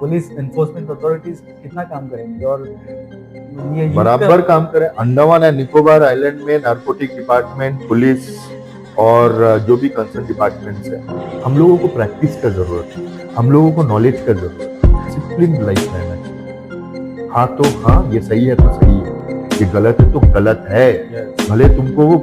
Police enforcement authorities कितना काम करेंगे और ये बराबर काम करें। अंडमान एंड निकोबार आइलैंड में नारकोटिक डिपार्टमेंट, पुलिस और जो भी कंसर्न डिपार्टमेंट्स है, हम लोगों को प्रैक्टिस का जरूरत है, हम लोगों को नॉलेज का जरूरत है, डिसिप्लिन लाइफ रहना चाहिए। हाँ तो हाँ, ये सही है तो सही है, ये गलत है तो गलत है, भले तुमको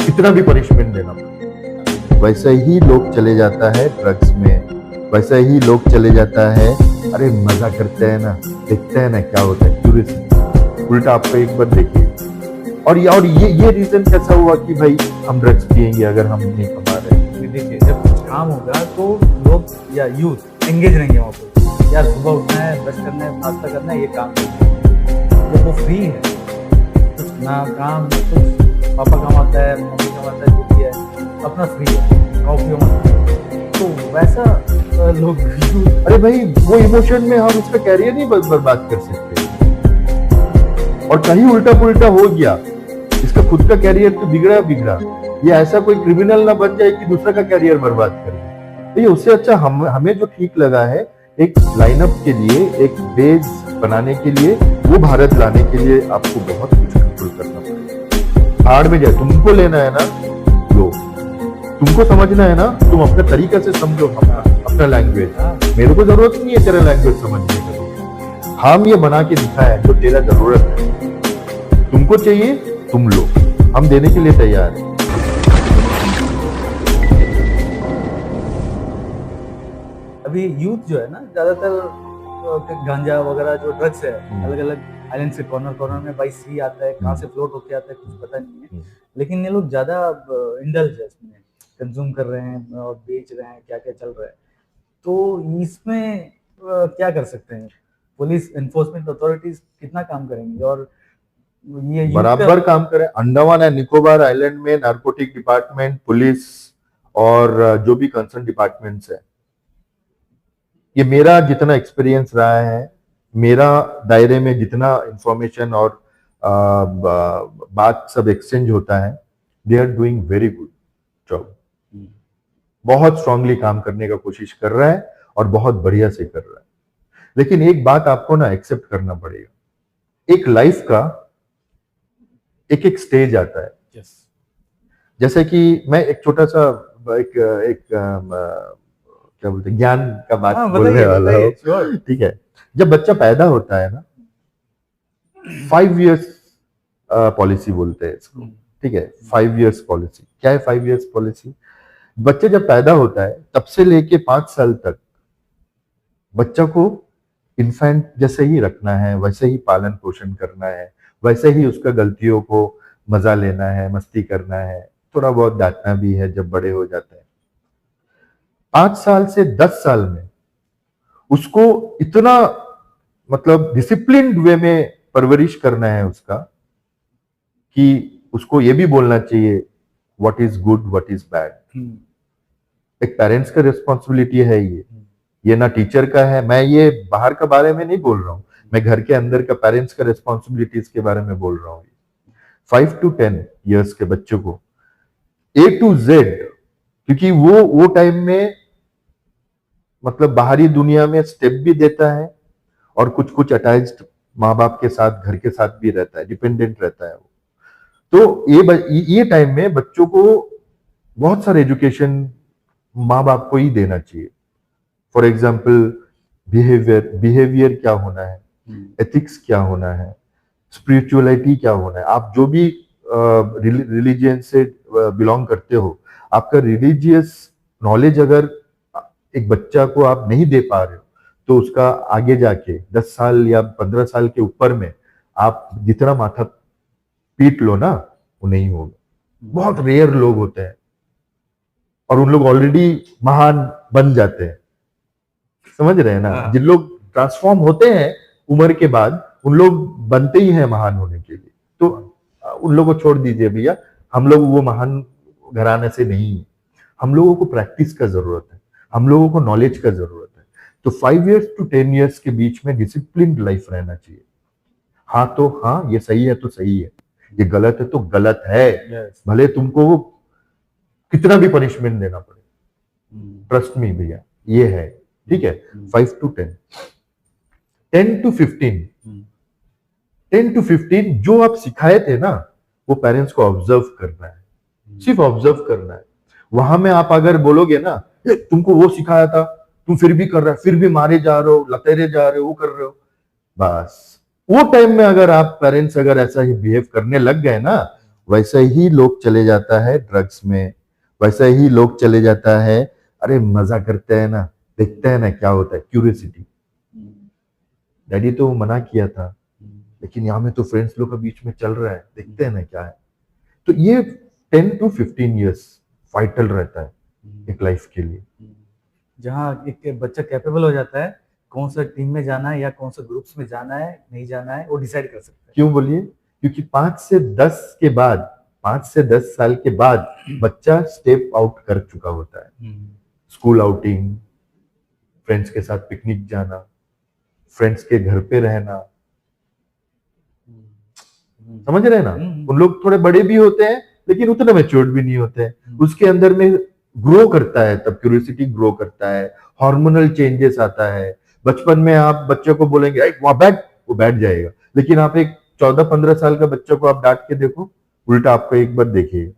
कितना भी पनिशमेंट देना पड़े। वैसे ही लोग चले जाता है ड्रग्स में, वैसे ही लोग चले जाता है, अरे मजा करते हैं ना, देखते हैं ना क्या होता है, क्यूरियस। उल्टा आपको एक बार देखिए, और ये रीजन कैसा हुआ कि भाई हम ड्रग्स पिएंगे अगर हम नहीं कमा रहे। देखिए जब कुछ काम होगा तो लोग या यूथ एंगेज रहेंगे वहाँ पर। यार सुबह उठना है, ब्रश करना है, नाश्ता करना है, ये काम करना है। जब वो फ्री है, कुछ ना काम ना कुछ, पापा कमाता है, मम्मी कमाता है, जो भी है, अपना फ्री है, नौकरी में। तो वैसा लोग अरे भाई वो इमोशन में हम उसका कैरियर नहीं बर्बाद कर सकते, और कहीं उल्टा पुल्टा हो गया, इसका खुद का कैरियर तो बिगड़ा। ये ऐसा कोई क्रिमिनल ना बन जाए कि दूसरा का कैरियर बर्बाद कर दे। तो ये उससे अच्छा हमें जो ठीक लगा है, एक लाइनअप के लिए, एक बेस बनाने के लिए, वो भारत लाने के लिए आपको बहुत कुछ कंट्रोल करना पड़ेगा। हार्ड में जाए, तुमको लेना है ना लो, तुमको समझना है ना, तुम अपने तरीके से समझो अपना लैंग्वेज। मेरे को जरूरत नहीं है तेरा लैंग्वेज समझने की, हम ये बना के दिखाया है जो तेरा जरूरत है, तुमको चाहिए तुम लो, हम देने के लिए तैयार हैं। अभी यूथ जो है ना, ज्यादातर गांजा वगैरह जो ड्रग्स है, अलग अलग आइलैंड से कॉर्नर में बाई सी आता है, कहाँ से फ्लोट होके आता है कुछ पता नहीं है, लेकिन ये लोग ज्यादा इंडल्ज है इसमें, कंज्यूम कर रहे हैं और बेच रहे हैं, क्या क्या चल रहा है। तो इसमें क्या कर सकते हैं? पुलिस एनफोर्समेंट अथॉरिटीज कितना काम करेंगे और ये बराबर काम करें। अंडमान एंड निकोबार आइलैंड में नारकोटिक डिपार्टमेंट, पुलिस और जो भी कंसर्न डिपार्टमेंट्स है, ये मेरा जितना एक्सपीरियंस रहा है, मेरा दायरे में जितना इंफॉर्मेशन और बात सब एक्सचेंज होता है, they are doing very good job. बहुत स्ट्रांगली काम करने का कोशिश कर रहा है और बहुत बढ़िया से कर रहा है। लेकिन एक बात आपको ना एक्सेप्ट करना पड़ेगा, एक लाइफ का एक एक स्टेज आता है। जैसे कि मैं एक छोटा सा एक क्या बोलते हैं, ज्ञान का बात बोलने वाला हूँ, ठीक है। जब बच्चा पैदा होता है ना, 5 इयर्स पॉलिसी बोलते हैं इसको, ठीक है। 5 इयर्स पॉलिसी क्या है? 5 इयर्स पॉलिसी, बच्चे जब पैदा होता है तब से लेके 5 साल तक बच्चा को इन्फेंट जैसे ही रखना है, वैसे ही पालन पोषण करना है, वैसे ही उसका गलतियों को मजा लेना है, मस्ती करना है, थोड़ा बहुत डांटना भी है जब बड़े हो जाते हैं। 5 साल से 10 साल में उसको इतना मतलब डिसिप्लिन्ड वे में परवरिश करना है उसका, कि उसको ये भी बोलना चाहिए what is good what is bad. एक पेरेंट्स का रिस्पॉन्सिबिलिटी है ये ना टीचर का है। मैं ये बाहर का बारे में नहीं बोल रहा हूँ, मैं घर के अंदर का पेरेंट्स का रिस्पॉन्सिबिलिटीज के बारे में बोल रहा हूँ। 5 to 10 इयर्स के बच्चों को A to Z, क्योंकि वो टाइम में मतलब बाहरी दुनिया में स्टेप भी देता है और कुछ कुछ अटैच्ड माँ बाप के साथ, घर के साथ भी रहता है, डिपेंडेंट रहता है वो। तो ये टाइम में बच्चों को बहुत सारे एजुकेशन माँ बाप को ही देना चाहिए। फॉर एग्जाम्पल बिहेवियर क्या होना है, एथिक्स क्या होना है, स्पिरिचुअलिटी क्या होना है। आप जो भी रिलीजियन से बिलोंग करते हो, आपका रिलीजियस नॉलेज अगर एक बच्चा को आप नहीं दे पा रहे हो, तो उसका आगे जाके 10 साल या 15 साल के ऊपर में आप जितना माथा पीट लो ना, वो नहीं होगा। बहुत रेयर लोग होते हैं और उन लोग ऑलरेडी महान बन जाते हैं, समझ रहे हैं ना। जिन लोग ट्रांसफॉर्म होते हैं उम्र के बाद, उन लोग बनते ही हैं महान होने के लिए। तो उन लोगों को छोड़ दीजिए भैया, हम लोग वो महान घराने से नहीं है। हम लोगों को प्रैक्टिस का जरूरत है, हम लोगों को नॉलेज का जरूरत है। तो 5 इयर्स to 10 इयर्स के बीच में डिसिप्लिन लाइफ रहना चाहिए। हाँ तो हाँ, ये सही है तो सही है, ये गलत है तो गलत है, भले तुमको कितना भी पनिशमेंट देना पड़े। ट्रस्ट मी भैया, ये है। ठीक है, 5 to 10, 10 to 15, 10 to 15 जो आप सिखाए थे ना, वो पेरेंट्स को ऑब्जर्व करना है, सिर्फ ऑब्जर्व करना है। वहां में आप अगर बोलोगे ना, तुमको वो सिखाया था, तुम फिर भी कर रहे हो, फिर भी मारे जा रहे हो, लतेरे जा रहे हो, वो कर रहे हो, बस वो टाइम में अगर आप पेरेंट्स अगर ऐसा ही बिहेव करने लग गए ना, वैसे ही लोग चले जाता है ड्रग्स में, वैसा ही लोग चले जाता है, अरे मजा करते हैं ना, देखते हैं ना क्या होता है, क्यूरियोसिटी। डैडी तो मना किया था, लेकिन यहाँ में तो फ्रेंड्स लोग के बीच में चल रहा है, देखते हैं ना क्या है। तो ये 10 to 15 years वाइटल रहता है एक लाइफ के लिए, जहाँ एक बच्चा कैपेबल हो जाता है कौन सा टीम में जाना है या कौन सा ग्रुप्स में जाना है, नहीं जाना है, वो डिसाइड कर सकता है। क्यों बोलिए? क्योंकि 5 से 10 साल के बाद बच्चा स्टेप आउट कर चुका होता है। स्कूल आउटिंग, फ्रेंड्स के साथ पिकनिक जाना, फ्रेंड्स के घर पे रहना, समझ रहे हैं ना? उन लोग थोड़े बड़े भी होते हैं लेकिन उतना मैच्योर्ड भी नहीं होते हैं, उसके अंदर में ग्रो करता है, तब क्यूरियोसिटी ग्रो करता है, हार्मोनल चेंजेस आता है। बचपन में आप बच्चे को बोलेंगे वहां बैठ, वो बैठ जाएगा, लेकिन आप एक 14-15 साल का बच्चे को आप डांट के देखो, उल्टा आपको एक बार देखिएगा,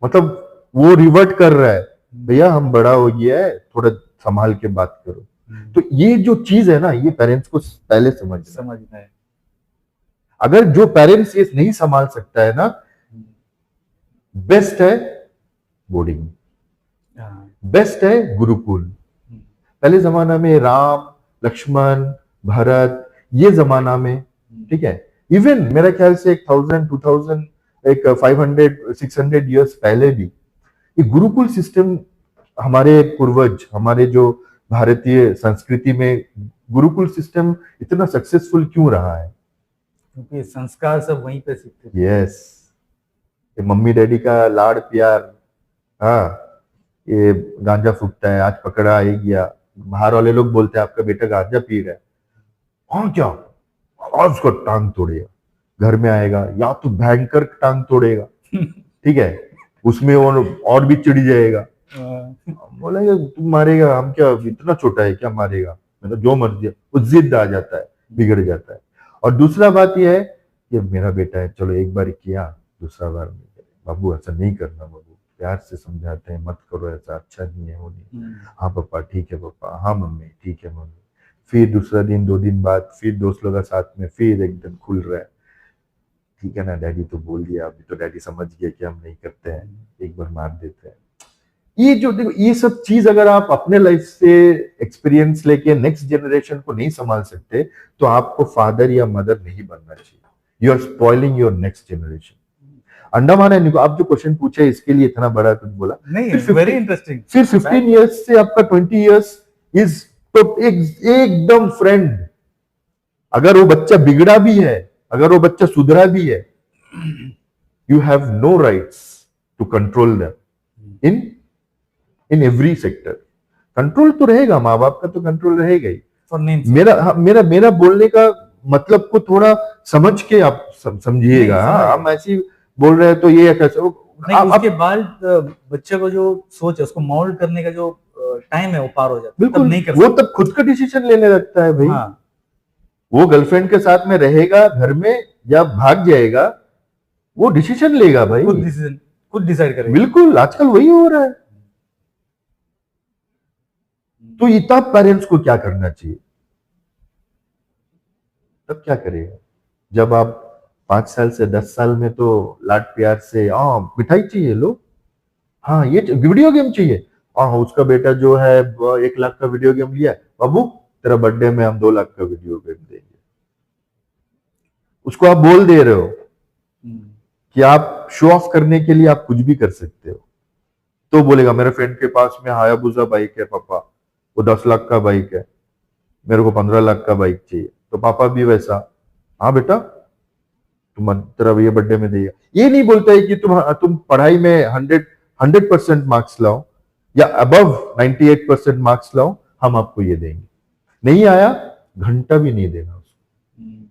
मतलब वो रिवर्ट कर रहा है, भैया हम बड़ा हो गया है, थोड़ा संभाल के बात करो। तो ये जो चीज है ना, ये पेरेंट्स को पहले समझना है। अगर जो पेरेंट्स ये नहीं संभाल सकता है ना, बेस्ट है बोर्डिंग, बेस्ट है गुरुकुल। पहले जमाना में राम, लक्ष्मण, भरत, ये जमाना में, ठीक है, इवन मेरा ख्याल से 1000, 2000, 500, 600 इयर्स पहले भी ये गुरुकुल सिस्टम, हमारे पूर्वज, हमारे जो भारतीय संस्कृति में गुरुकुल सिस्टम इतना सक्सेसफुल क्यों रहा है? क्योंकि संस्कार सब वहीं पे सीखते थे। यस, मम्मी डैडी का लाड़ प्यार, हाँ, ये गांजा फूकता है, आज पकड़ा आ गया, बाहर वाले लोग बोलते हैं आपका बेटा गांजा पी रहा है, हाँ क्या, आज उसका टांग तोड़ेगा, घर में आएगा या तो भयंकर टांग तोड़ेगा, ठीक है, उसमें और भी चिढ़ जाएगा, बोलेंगे तुम मारेगा, हम क्या इतना छोटा है क्या मारेगा, मतलब जो मर्जी, वो जिद आ जाता है, बिगड़ जाता है। और दूसरा बात यह है कि मेरा बेटा है, चलो एक बार किया, दूसरा बार नहीं करे, बाबू ऐसा नहीं करना, बाबू प्यार से समझाते हैं, मत करो ऐसा, अच्छा नहीं है, वो नहीं, हाँ पापा ठीक है, पापा हाँ मम्मी ठीक है मम्मी, फिर दूसरा दिन 2 दिन बाद फिर दोस्त लोग साथ में फिर एकदम खुल रहा है, ठीक है ना डैडी तो बोल दिया, अभी तो डैडी समझ गया कि हम नहीं करते हैं, एक बार मार देते हैं। ये जो देखो, ये सब चीज अगर आप अपने लाइफ से एक्सपीरियंस लेके नेक्स्ट जनरेशन को नहीं संभाल सकते, तो आपको फादर या मदर नहीं बनना चाहिए, you are spoiling your next generation. Andaman and Nicobar, आप जो क्वेश्चन पूछे इसके लिए इतना बड़ा कुछ बोला नहीं, वेरी इंटरेस्टिंग। फिर 15 इयर्स से आपका 20 इयर्स इज तो एकदम फ्रेंड। अगर वो बच्चा बिगड़ा भी है, अगर वो बच्चा सुधरा भी है, you have no rights to control them in every sector. Control तो रहेगा, माँ बाप का तो कंट्रोल रहेगा ही। मेरा बोलने का मतलब को थोड़ा समझ के आप समझिएगा। हम ऐसी बोल रहे हैं तो ये कैसे, उसके बाद बच्चे को जो सोच है उसको मोल्ड करने का जो टाइम है वो पार हो जाता है, बिल्कुल नहीं कर वो तब खुद का डिसीजन लेने लगता है भाई। हाँ। वो गर्लफ्रेंड के साथ में रहेगा घर में या भाग जाएगा, वो डिसीजन लेगा भाई, खुद डिसाइड करेगा। बिल्कुल, आजकल वही हो रहा है। तो ये तब पेरेंट्स को क्या करना चाहिए, तब क्या करेगा? जब आप 5 साल से 10 साल में तो लाड प्यार से, मिठाई चाहिए लो, हाँ ये वीडियो गेम चाहिए, हाँ उसका बेटा जो है 1 लाख का वीडियो गेम लिया, बाबू तेरा बर्थडे में हम 2 लाख का वीडियो गेम देंगे। उसको आप बोल दे रहे हो कि आप शो ऑफ करने के लिए आप कुछ भी कर सकते हो। तो बोलेगा मेरे फ्रेंड के पास में हायाबुसा बाइक है पापा, वो 10 लाख का बाइक है, मेरे को 15 लाख का बाइक चाहिए। तो पापा भी वैसा, हाँ बेटा तुम तेरा ये बर्थडे में देगा। ये नहीं बोलता है कि तुम पढ़ाई में 100% मार्क्स लाओ या अबव 98% मार्क्स लाओ, हम आपको ये देंगे। नहीं आया, घंटा भी नहीं देना उसको।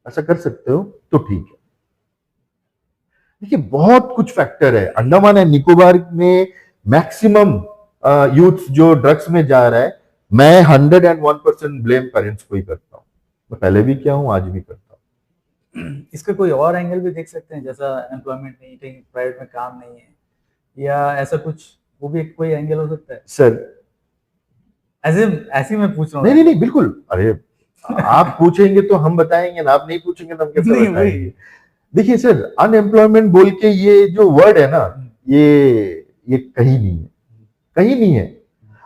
ऐसा कर सकते हो तो ठीक है। देखिए बहुत कुछ फैक्टर है। अंडमान एंड निकोबार में मैक्सिमम यूथ जो ड्रग्स में जा रहा है, मैं 101% ब्लेम पेरेंट्स को ही करता हूँ। मैं पहले भी किया हूँ, आज भी करता हूँ। इसका कोई और एंगल भी देख सकते हैं, जैसा एम्प्लॉयमेंट नहीं, कहीं प्राइवेट में काम नहीं है, या ऐसा कुछ, वो भी एक कोई एंगल हो सकता है सर? ऐसे मैं पूछ रहा हूँ। नहीं नहीं बिल्कुल, अरे आप पूछेंगे तो हम बताएंगे ना, आप नहीं पूछेंगे तो हम कैसे नहीं, बताएंगे? देखिए सर, अनएम्प्लॉयमेंट बोल के ये जो वर्ड है ना, ये कहीं नहीं है, कहीं नहीं है।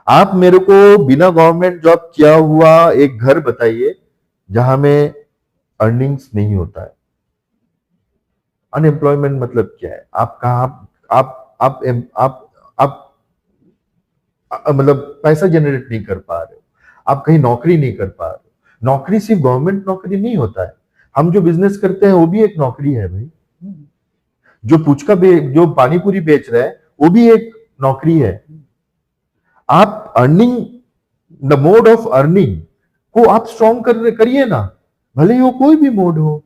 आप मेरे को बिना गवर्नमेंट जॉब किया हुआ एक घर बताइए जहां में अर्निंग्स नहीं होता है। अनएम्प्लॉयमेंट मतलब क्या है? आप कहा आप मतलब पैसा जनरेट नहीं कर पा रहे हो, आप कहीं नौकरी नहीं कर पा रहे हो। नौकरी सिर्फ गवर्नमेंट नौकरी नहीं होता है, हम जो बिजनेस करते हैं वो भी एक नौकरी है भाई। जो जो पानी पूरी बेच रहा है वो भी एक नौकरी है। आप earning, the mode of earning को आप स्ट्रॉन्ग करिए ना, भले ही वो कोई भी मोड हो,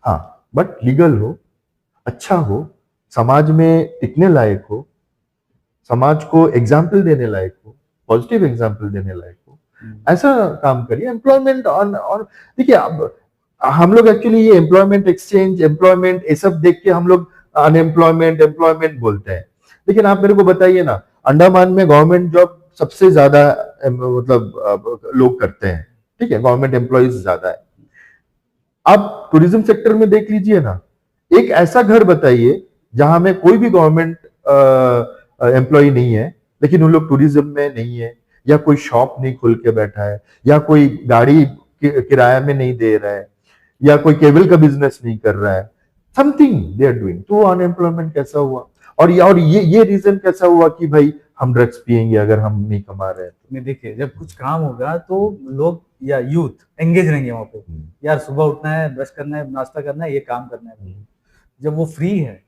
हाँ, बट लीगल हो, अच्छा हो, समाज में टिकने लायक हो, समाज को एग्जाम्पल देने लायक हो, पॉजिटिव एग्जाम्पल देने लायक हो, ऐसा काम करिए। एम्प्लॉयमेंट और देखिए, अब हम लोग एक्चुअली ये एम्प्लॉयमेंट एक्सचेंज, एम्प्लॉयमेंट, ये सब देख के हम लोग अनएम्प्लॉयमेंट एम्प्लॉयमेंट बोलते हैं। लेकिन आप मेरे को बताइए ना, अंडमान में गवर्नमेंट जॉब सबसे ज्यादा मतलब लोग करते हैं, ठीक है, गवर्नमेंट एम्प्लॉयज ज्यादा है। आप टूरिज्म सेक्टर में देख लीजिए ना, एक ऐसा घर बताइए जहां में कोई भी गवर्नमेंट एम्प्लॉय नहीं है, लेकिन उन लोग टूरिज्म में नहीं है, या कोई शॉप नहीं खोल के बैठा है, या कोई गाड़ी किराया में नहीं दे रहा है, या कोई केबल का बिजनेस नहीं कर रहा है, समथिंग दे आर डूइंग। तो अनएम्प्लॉयमेंट कैसा हुआ? और ये रीजन कैसा हुआ कि भाई हम ड्रग्स पिएंगे अगर हम नहीं कमा रहे हैं तो? नहीं, देखिए, जब कुछ काम होगा तो लोग या यूथ एंगेज रहेंगे वहां पे। यार सुबह उठना है, ब्रश करना है, नाश्ता करना है, ये काम करना है। जब वो फ्री है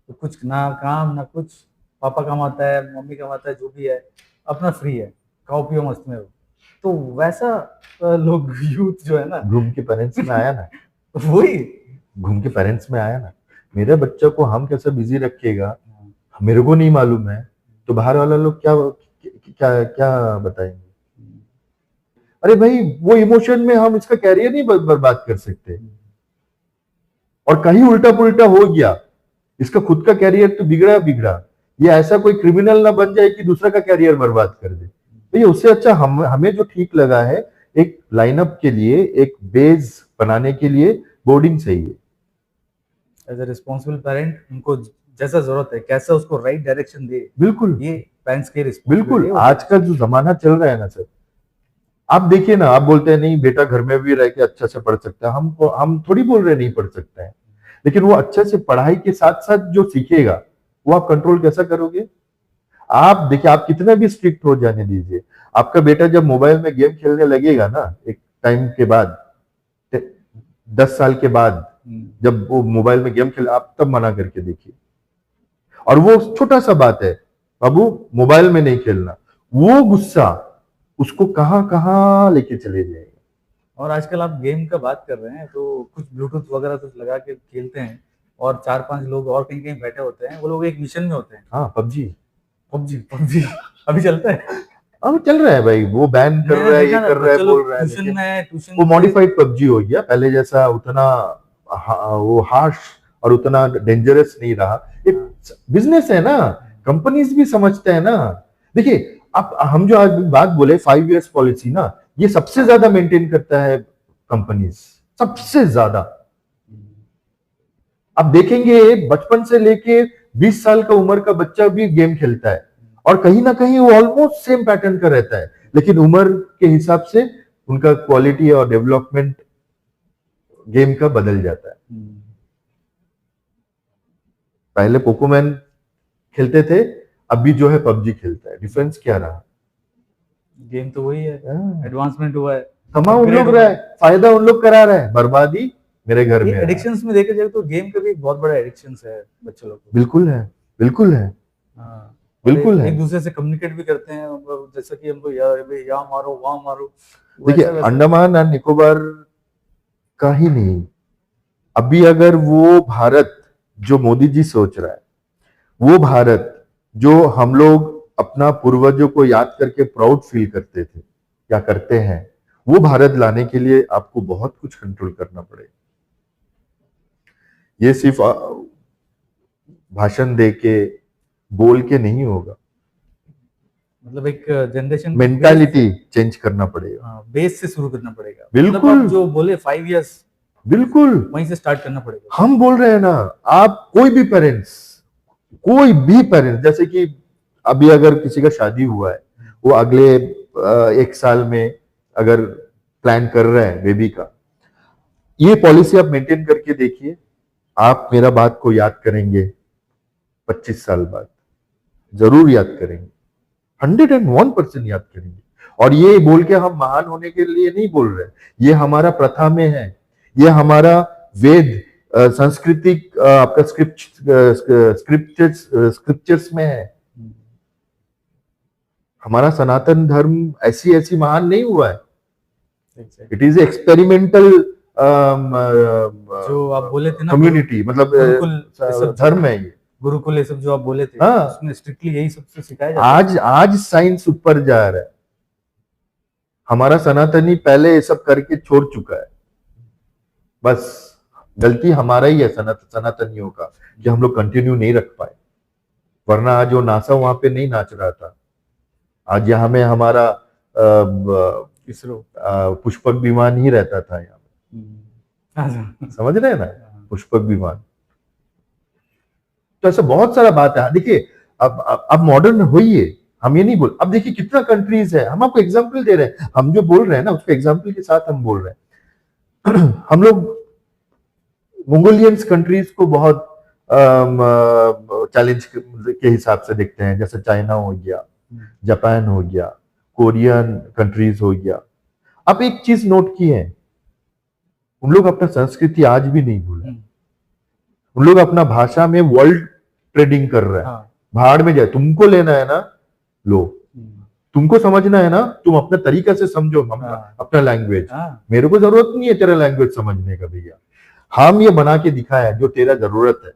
तो कुछ ना काम ना कुछ, पापा कमाता है, मम्मी कमाता है, जो भी है, अपना फ्री है, खाओ पियो मस्त में हो। तो वैसा लोग यूथ जो है ना, घूम के पेरेंट्स में आया ना, वही घूम के पेरेंट्स में आया ना, मेरे बच्चे को हम कैसे बिजी रखिएगा मेरे को नहीं मालूम है, तो बाहर वाला लोग क्या क्या क्या बताएंगे? अरे भाई, वो इमोशन में हम इसका कैरियर नहीं बर्बाद कर सकते। और कहीं उल्टा पुल्टा हो गया, इसका खुद का कैरियर तो बिगड़ा बिगड़ा, ये ऐसा कोई क्रिमिनल ना बन जाए कि दूसरा का कैरियर बर्बाद कर दे। तो ये उससे अच्छा हमें जो ठीक लगा है, एक लाइनअप के लिए, एक बेस बनाने के लिए बोर्डिंग सही है। एज ए रिस्पॉन्सिबल पेरेंट, उनको जैसा जरूरत है, कैसा उसको राइट डायरेक्शन दे, बिल्कुल, ये पेरेंट्स के बिल्कुल। आज का जो जमाना चल रहा है ना सर, आप देखिए ना, आप बोलते हैं नहीं बेटा घर में भी रह के अच्छा से पढ़ सकता है, हम थोड़ी बोल रहे नहीं पढ़ सकता है, लेकिन वो अच्छे से पढ़ाई के साथ साथ जो सीखेगा वो आप कंट्रोल कैसा करोगे? आप देखिए, आप कितना भी स्ट्रिक्ट हो जाने दीजिए, आपका बेटा जब मोबाइल में गेम खेलने लगेगा ना, एक टाइम के बाद, 10 साल के बाद, जब वो मोबाइल में गेम खेले, आप तब मना करके देखिए। और वो छोटा सा बात है, बाबू मोबाइल में नहीं खेलना, वो गुस्सा उसको कहां कहां लेके चले जाएगा। और आजकल आप गेम का बात कर रहे हैं, तो कुछ ब्लूटूथ वगैरह कुछ लगा के खेलते हैं, और 4-5 लोग और कहीं कहीं बैठे होते हैं, वो लोग एक मिशन में होते हैं। हाँ, पबजी पबजी अभी चलता है। अब चल रहा है भाई, वो बैन कर रहा है, ये कर रहा है, बोल रहा है, ट्यूशन वो मॉडिफाइड पबजी हो गया, पहले जैसा उतना वो हार्श और उतना डेंजरस नहीं रहा। एक बिजनेस है ना, कंपनीज भी समझते हैं ना। देखिए, आप हम जो आज बात बोले 5 इयर्स पॉलिसी ना, ये सबसे ज्यादा मेंटेन करता है कंपनीज, सबसे ज्यादा। आप देखेंगे बचपन से लेके 20 साल का उम्र का बच्चा भी गेम खेलता है, और कहीं ना कहीं वो ऑलमोस्ट सेम पैटर्न का रहता है, लेकिन उम्र के हिसाब से उनका क्वालिटी और डेवलपमेंट गेम का बदल जाता है। पहले पोकोमैन खेलते थे, अभी जो है पबजी खेलता है। डिफरेंस क्या रहा? गेम तो वही है, एडवांसमेंट हुआ है, कमा उन लोग रहा है, फायदा उन लोग करा रहा है, बर्बादी मेरे घर में। एडिक्शंस में देखा जाए तो गेम का भी एक बहुत बड़ा एडिक्शंस है बच्चों लोग को। बिल्कुल है, बिल्कुल है, हाँ, बिल्कुल है। एक दूसरे से कम्युनिकेट भी करते हैं, जैसा कि हमको यहाँ मारो वहां मारो। देखिए, अंडमान और निकोबार का ही नहीं, अभी अगर वो भारत जो मोदी जी सोच रहा है, वो भारत जो हम लोग अपना पूर्वजों को याद करके प्राउड फील करते थे या करते हैं, वो भारत लाने के लिए आपको बहुत कुछ कंट्रोल करना पड़ेगा। ये सिर्फ भाषण दे के बोल के नहीं होगा, मतलब एक जनरेशन मेंटालिटी चेंज करना पड़ेगा, बेस से शुरू करना पड़ेगा। बिल्कुल। मतलब आप जो बोले 5 इयर्स, बिल्कुल वहीं से स्टार्ट करना पड़ेगा। हम बोल रहे हैं ना, आप कोई भी पेरेंट्स, जैसे कि अभी अगर किसी का शादी हुआ है, वो अगले 1 साल में अगर प्लान कर रहे हैं बेबी का, ये पॉलिसी आप मेंटेन करके देखिए, आप मेरा बात को याद करेंगे 25 साल बाद, जरूर याद करेंगे, 101% याद करेंगे। और ये बोल के हम महान होने के लिए नहीं बोल रहे, ये हमारा प्रथा में है, ये हमारा वेद सांस्कृतिक आपका स्क्रिप्चर्स में है। हमारा सनातन धर्म ऐसी महान नहीं हुआ है, इट इज एक्सपेरिमेंटल जो आप बोले थे ना, कम्युनिटी, मतलब धर्म है ये, गुरुकुल, ये सब जो आप बोले थे, हाँ, उसमें स्ट्रिक्टली यही सब सिखाया जाता है। आज साइंस ऊपर जा रहा है, हमारा सनातनी पहले ये सब करके छोड़ चुका है। बस गलती हमारा ही है सनातनियों का, कि हम लोग कंटिन्यू नहीं रख पाए, वरना आज वो नासा वहां पे नहीं नाच रहा था। आज यहाँ में हमारा इसरो पुष्पक विमान ही रहता था यहाँ में, समझ रहे हैं ना, पुष्पक विमान। तो ऐसा बहुत सारा बात है। देखिए अब मॉडर्न होइए, हम ये नहीं बोल, अब देखिए कितना कंट्रीज है, हम आपको एग्जांपल दे रहे हैं, हम जो बोल रहे हैं ना उसको एग्जांपल के साथ हम बोल रहे हैं। हम लोग मंगोलियंस कंट्रीज को बहुत चैलेंज के हिसाब से देखते हैं, जैसे चाइना हो गया, जापान हो गया, कोरियन कंट्रीज हो गया। अब एक चीज नोट की है, उन लोग अपना संस्कृति आज भी नहीं भूले, उन लोग अपना भाषा में वर्ल्ड ट्रेडिंग कर रहे हैं। भाड़ में जाए, तुमको लेना है ना लो, तुमको समझना है ना, तुम अपना तरीका से समझो अपना लैंग्वेज, मेरे को जरूरत नहीं है तेरा लैंग्वेज समझने का भैया, हम ये बना के दिखाया है जो तेरा जरूरत है,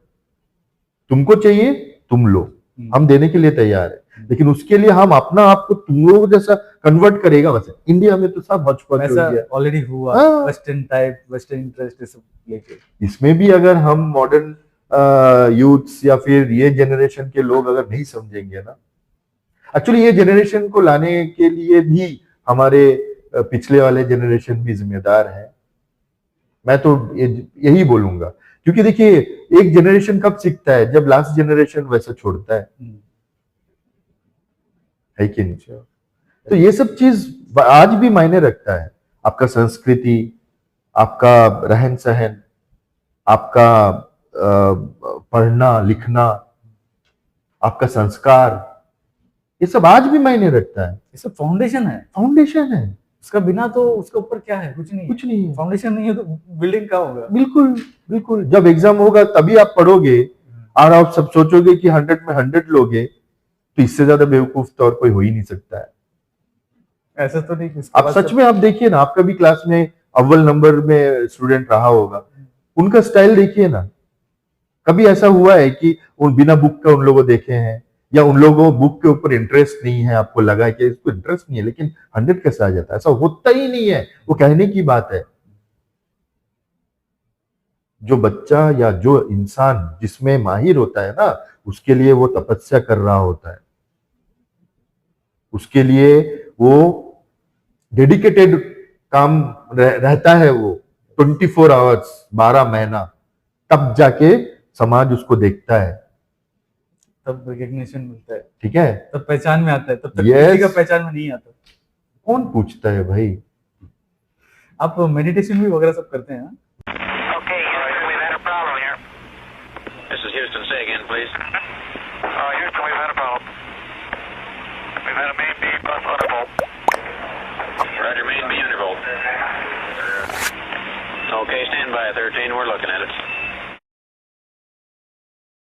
तुमको चाहिए तुम लो, हम देने के लिए तैयार है, लेकिन उसके लिए हम अपना आप को तुम लोग जैसा कन्वर्ट करेगा। वैसे इंडिया में तो सब हौच-पौच हो गया, ऑलरेडी हुआ, वेस्टर्न टाइप, वेस्टर्न इंटरेस्ट सब लेके। इसमें भी अगर हम मॉडर्न यूथ्स या फिर ये जनरेशन के लोग अगर नहीं समझेंगे ना, एक्चुअली ये जनरेशन को लाने के लिए भी हमारे पिछले वाले जनरेशन भी जिम्मेदार है, मैं तो यही बोलूंगा। क्योंकि देखिए एक जनरेशन कब सीखता है, जब लास्ट जनरेशन वैसा छोड़ता है कि नहीं? तो ये सब चीज आज भी मायने रखता है, आपका संस्कृति, आपका रहन सहन, आपका पढ़ना लिखना, आपका संस्कार, ये सब आज भी मायने रखता है। ये सब फाउंडेशन है, उसका बिना तो उसके ऊपर क्या है, कुछ नहीं। फाउंडेशन नहीं है तो बिल्डिंग क्या होगा? बिल्कुल। जब एग्जाम होगा तभी आप पढ़ोगे और आप सब सोचोगे कि 100 में 100 लोगे, तो इससे ज्यादा बेवकूफ तो और कोई हो ही नहीं सकता है। ऐसा तो नहीं। आप सच में आप देखिए ना, आपका भी क्लास में अव्वल नंबर में स्टूडेंट रहा होगा, उनका स्टाइल देखिए ना, कभी ऐसा हुआ है कि उन बिना बुक का उन लोगों देखे हैं, या उन लोगों को बुक के ऊपर इंटरेस्ट नहीं है, आपको लगा है कि इसको इंटरेस्ट नहीं है, लेकिन 100 कैसे आ जाता है? ऐसा होता ही नहीं है, वो कहने की बात है। जो बच्चा या जो इंसान जिसमें माहिर होता है ना, उसके लिए वो तपस्या कर रहा होता है, उसके लिए वो डेडिकेटेड काम रहता है, वो 24 आवर्स 12 महीना, तब जाके समाज उसको देखता है, तब रिकग्निशन मिलता है, ठीक है, तब पहचान में आता है, तब तक किसी का पहचान में नहीं आता। कौन पूछता है भाई? आप मेडिटेशन भी वगैरह सब करते हैं? Okay, stand by 13, we're looking at it.